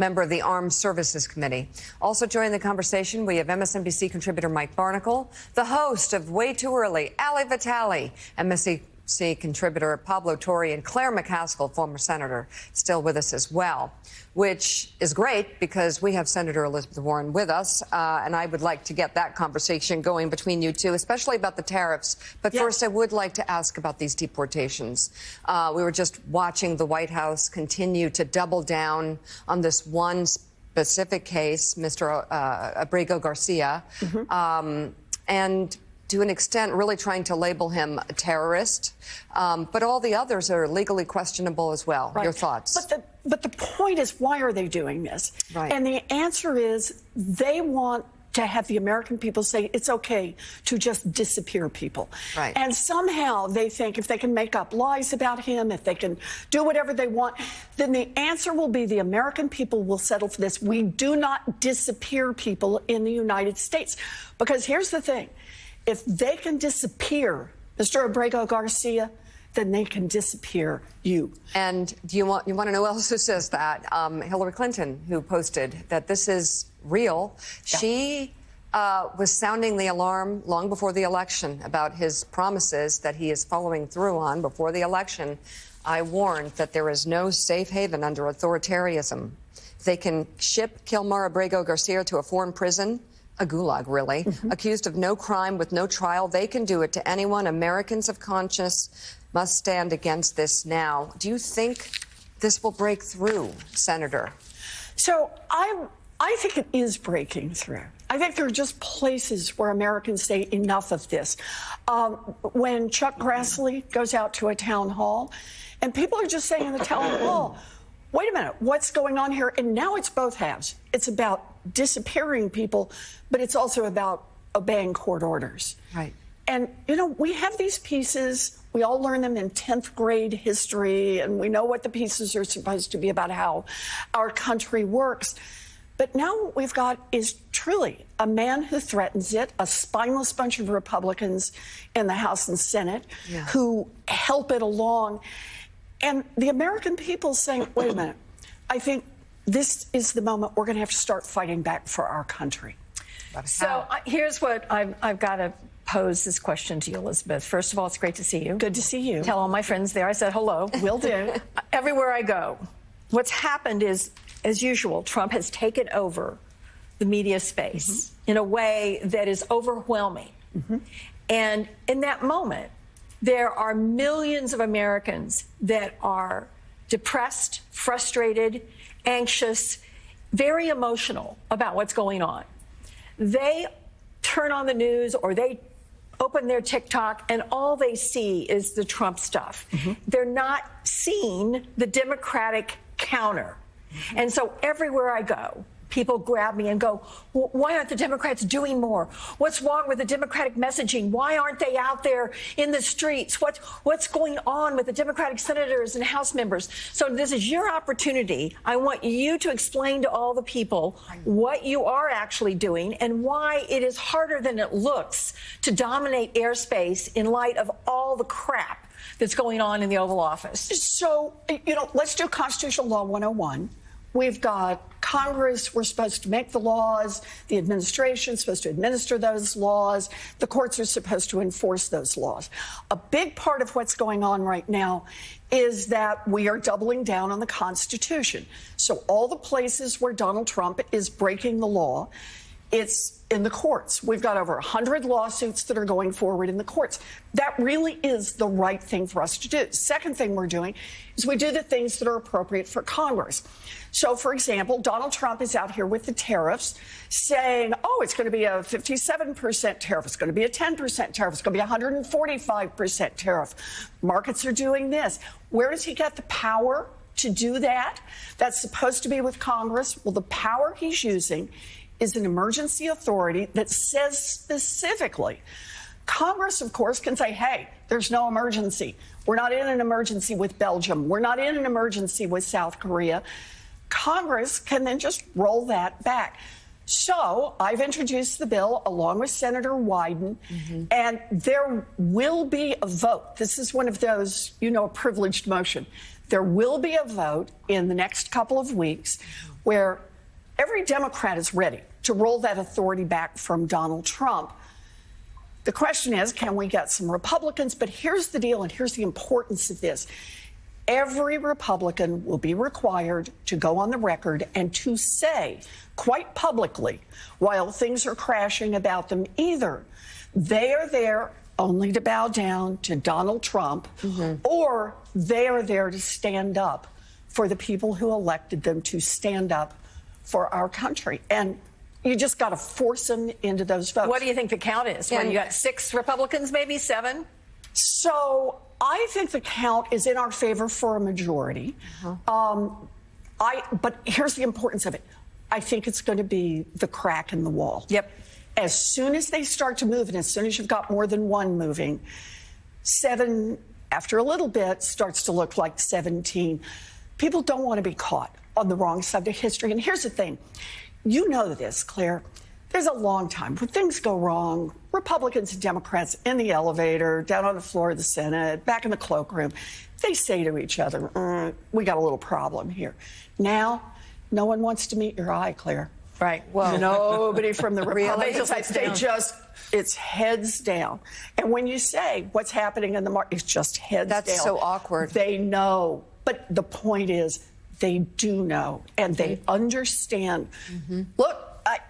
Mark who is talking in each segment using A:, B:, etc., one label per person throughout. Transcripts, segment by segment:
A: member of the Armed Services Committee. Also joining the conversation, we have MSNBC contributor Mike Barnicle, the host of Way Too Early, Ali Vitale, MSNBC contributor Pablo Torre, and Claire McCaskill, former senator, still with us as well, which is great because we have Senator Elizabeth Warren with us, and I would like to get that conversation going between you two, especially about the tariffs. But first, I would like to ask about these deportations. We were just watching the White House continue to double down on this one specific case, Mr. Abrego Garcia, and to an extent, really trying to label him a terrorist. But all the others are legally questionable as well. Right. Your thoughts?
B: But the point is, why are they doing this?
A: Right.
B: And the answer is they want to have the American people say it's okay to just disappear people.
A: Right.
B: And somehow they think if they can make up lies about him, if they can do whatever they want, then the answer will be the American people will settle for this. We do not disappear people in the United States. Because here's the thing. If they can disappear Mr. Abrego Garcia, then they can disappear you.
A: And you want to know who else who says that? Hillary Clinton, who posted that this is real. Yeah. She was sounding the alarm long before the election about his promises that he is following through on before the election. I warned that there is no safe haven under authoritarianism. They can ship Kilmar Abrego Garcia to a foreign prison, a gulag, really, accused of no crime with no trial. They can do it to anyone. Americans of conscience must stand against this now. Do you think this will break through, Senator?
B: So I think it is breaking through. I think there are just places where Americans say enough of this. When Chuck Grassley goes out to a town hall, and people are just saying in the town hall, wait a minute, what's going on here? And now it's both halves. It's about disappearing people, but it's also about obeying court orders.
A: Right.
B: And, you know, we have these pieces. We all learn them in 10th grade history, and we know what the pieces are supposed to be about how our country works. But now what we've got is truly a man who threatens it, a spineless bunch of Republicans in the House and Senate who help it along. And the American people saying, wait a minute, I think this is the moment we're going to have to start fighting back for our country.
C: So here's what I've got to pose this question to you, Elizabeth. First of all, it's great to see you.
B: Good to see you.
C: Tell all my friends there I said hello.
B: Will do.
C: Everywhere I go, what's happened is, as usual, Trump has taken over the media space in a way that is overwhelming. And in that moment, there are millions of Americans that are depressed, frustrated, anxious, very emotional about what's going on. They turn on the news or they open their TikTok and all they see is the Trump stuff. They're not seeing the Democratic counter. And so everywhere I go, people grab me and go, why aren't the Democrats doing more? What's wrong with the Democratic messaging? Why aren't they out there in the streets? What's going on with the Democratic senators and House members? So this is your opportunity. I want you to explain to all the people what you are actually doing and why it is harder than it looks to dominate airspace in light of all the crap that's going on in the Oval Office.
B: So, you know, let's do Constitutional Law 101. We've got Congress. We're supposed to make the laws. The administration is supposed to administer those laws. The courts are supposed to enforce those laws. A big part of what's going on right now is that we are doubling down on the Constitution. So all the places where Donald Trump is breaking the law, it's in the courts. We've got over 100 lawsuits that are going forward in the courts. That really is the right thing for us to do. Second thing we're doing is we do the things that are appropriate for Congress. So, for example, Donald Trump is out here with the tariffs saying, oh, it's going to be a 57% tariff. It's going to be a 10% tariff. It's going to be a 145% tariff. Markets are doing this. Where does he get the power to do that? That's supposed to be with Congress. Well, the power he's using is an emergency authority that says specifically, Congress, of course, can say, hey, there's no emergency. We're not in an emergency with Belgium. We're not in an emergency with South Korea. Congress can then just roll that back. So I've introduced the bill along with Senator Wyden, and there will be a vote. This is one of those, you know, a privileged motion. There will be a vote in the next couple of weeks where every Democrat is ready to roll that authority back from Donald Trump. The question is, can we get some Republicans? But here's the deal, and here's the importance of this. Every Republican will be required to go on the record and to say quite publicly, while things are crashing about them, either they are there only to bow down to Donald Trump, or they are there to stand up for the people who elected them to stand up for our country. And you just got to force them into those votes.
C: What do you think the count is? Well, you got 6 Republicans, maybe 7?
B: So I think the count is in our favor for a majority. But here's the importance of it. I think it's going to be the crack in the wall.
C: Yep.
B: As soon as they start to move, and as soon as you've got more than one moving, 7, after a little bit, starts to look like 17. People don't want to be caught on the wrong side of history. And here's the thing. You know this, Claire. There's a long time when things go wrong, Republicans and Democrats in the elevator, down on the floor of the Senate, back in the cloakroom, they say to each other, we got a little problem here. Now, no one wants to meet your eye, Claire.
C: Right. Well,
B: nobody from the Republicans. It's heads down. And when you say what's happening in the market, it's just heads down.
A: That's so awkward.
B: They know. But the point is, they do know, and they understand. Look,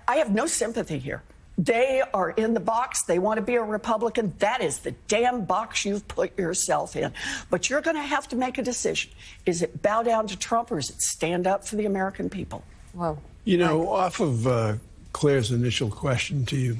B: I have no sympathy here. They are in the box. They want to be a Republican. That is the damn box you've put yourself in. But you're going to have to make a decision. Is it bow down to Trump, or is it stand up for the American people?
A: Whoa.
D: You know, off of Claire's initial question to you,